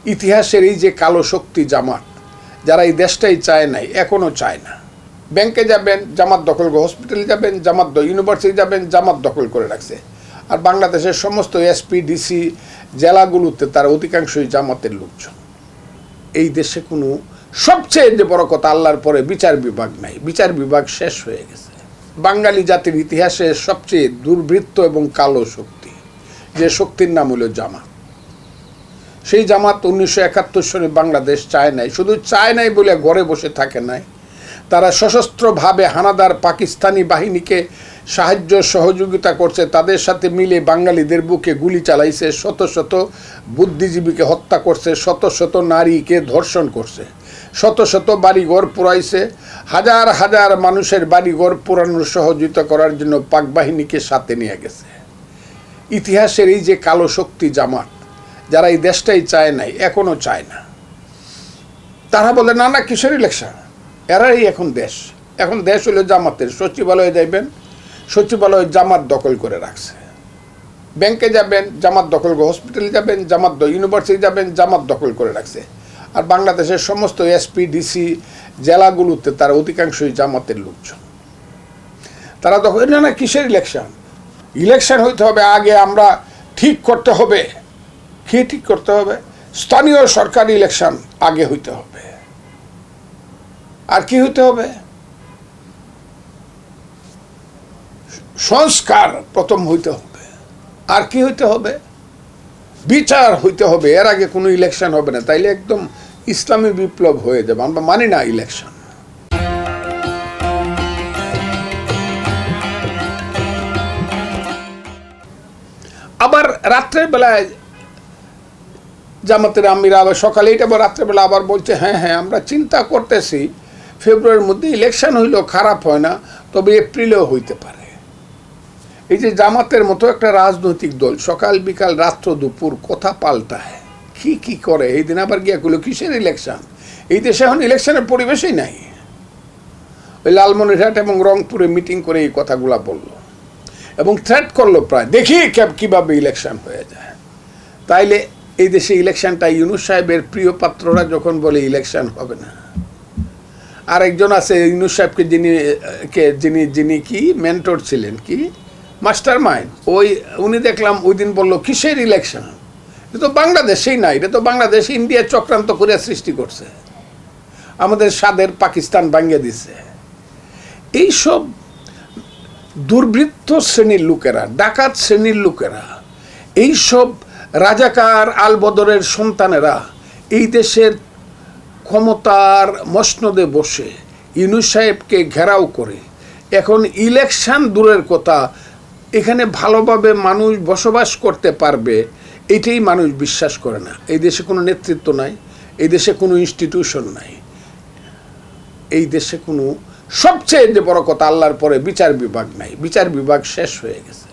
ইতিহাসের এই যে কালো শক্তি জামাত, যারা এই দেশটাই চায় নাই, এখনও চায় না। ব্যাংকে যাবেন জামাত দখল করে, হসপিটালে যাবেন জামাত, ইউনিভার্সিটি যাবেন জামাত দখল করে রাখছে। আর বাংলাদেশের সমস্ত এসপি ডিসি জেলাগুলোতে তার অধিকাংশই জামাতের লোকজন। এই দেশে কোনো, সবচেয়ে যে বড় কথা, আল্লাহর পরে বিচার বিভাগ নাই, বিচার বিভাগ শেষ হয়ে গেছে। বাঙালি জাতির ইতিহাসে সবচেয়ে দুর্বৃত্ত এবং কালো শক্তি, যে শক্তির নাম হলো জামাত। সেই জামাত 1971 সনে বাংলাদেশ চায় নাই, শুধু চায় নাই বলে ঘরে বসে থাকে নাই, তারা সশস্ত্রভাবে হানাদার পাকিস্তানি বাহিনীকে সাহায্য সহযোগিতা করছে, তাদের সাথে মিলে বাঙালিদের বুকে গুলি চালাইছে, শত শত বুদ্ধিজীবীকে হত্যা করছে, শত শত নারীকে ধর্ষণ করছে, শত শত বাড়িঘর পোড়াইছে, হাজার হাজার মানুষের বাড়িঘর পোড়ানোর সহযোগিতা করার জন্য পাক বাহিনীকে সাথে নিয়ে গেছে। ইতিহাসের এই যে কালো শক্তি জামাত, যারা এই দেশটাই চায় নাই, এখনও চায় না, তারা বলে না না কিসের ইলেকশন, এরাই এখন দেশ। এখন দেশ হলো জামাতের। সচিবালয়ে যাইবেন, সচিবালয় জামাত দখল করে রাখছে। ব্যাংকে যাবেন জামাত দখল করে, হসপিটালে যাবেন জামাত, ইউনিভার্সিটি যাবেন জামাত দখল করে রাখছে। আর বাংলাদেশের সমস্ত এসপি ডিসি জেলাগুলোতে তার অধিকাংশই জামাতের লোকজন। তারা দখল, না না কিসের ইলেকশন, ইলেকশন হইতে হবে আগে, আমরা ঠিক করতে হবে। কি ঠিক করতে হবে? স্থানীয় সরকারি ইলেকশন আগে হইতে হবে। আর কি হইতে হবে? সংস্কার প্রথম হইতে হবে। আর কি হইতে হবে? বিচার হইতে হবে। এর আগে কোনো ইলেকশন হবে না, তাইলে একদম ইসলামী বিপ্লব হয়ে যাবে। আমরা মানি না ইলেকশন। আবার রাত্রের বেলায় জামাতের আমিরা আবার সকালে, এটা আবার রাত্রেবেলা আবার বলছে হ্যাঁ হ্যাঁ আমরা চিন্তা করতেছি ফেব্রুয়ারির মধ্যে ইলেকশন হইলেও খারাপ হয় না, তবে এপ্রিলেও হইতে পারে। এই যে জামাতের মতো একটা রাজনৈতিক দল সকাল বিকাল রাত্র দুপুর কথা পাল্টায়, কি কি করে। এই দিন আবার গিয়া করলো কিসের ইলেকশন? এই দেশে এখন ইলেকশনের পরিবেশই নাই। ওই লালমনিরহাট এবং রংপুরে মিটিং করে এই কথাগুলা বললো এবং থ্রেট করলো প্রায়, দেখি কিভাবে ইলেকশন হয়ে যায়। তাইলে এই দেশে ইলেকশনটা, ইউনূস সাহেবের প্রিয় পাত্ররা যখন বলে ইলেকশন হবে না, আরেকজন আছে ইউনূস সাহেবকে যিনি কি মেন্টর ছিলেন, কি মাস্টার মাইন্ড, উনি দেখলাম ওই দিন বললো কিসের ইলেকশন, এটা তো বাংলাদেশেই নাই, এটা তো বাংলাদেশ ইন্ডিয়া চক্রান্ত করে সৃষ্টি করছে, আমাদের স্বাদের পাকিস্তান ভাঙিয়ে দিছে। এইসব দুর্বৃত্ত শ্রেণীর লোকেরা, ডাকাত শ্রেণীর লোকেরা, এইসব রাজাকার আলবদরের সন্তানেরা এই দেশের ক্ষমতার মসনদে বসে ইউনূস সাহেবকে ঘেরাও করে এখন ইলেকশন দূরের কথা, এখানে ভালোভাবে মানুষ বসবাস করতে পারবে এটাই মানুষ বিশ্বাস করে না। এই দেশে কোনো নেতৃত্ব নাই, এই দেশে কোনো ইনস্টিটিউশন নাই, এই দেশে কোনো, সবচেয়ে যে বড় কথা, আল্লাহর পরে বিচার বিভাগ নাই, বিচার বিভাগ শেষ হয়ে গেছে।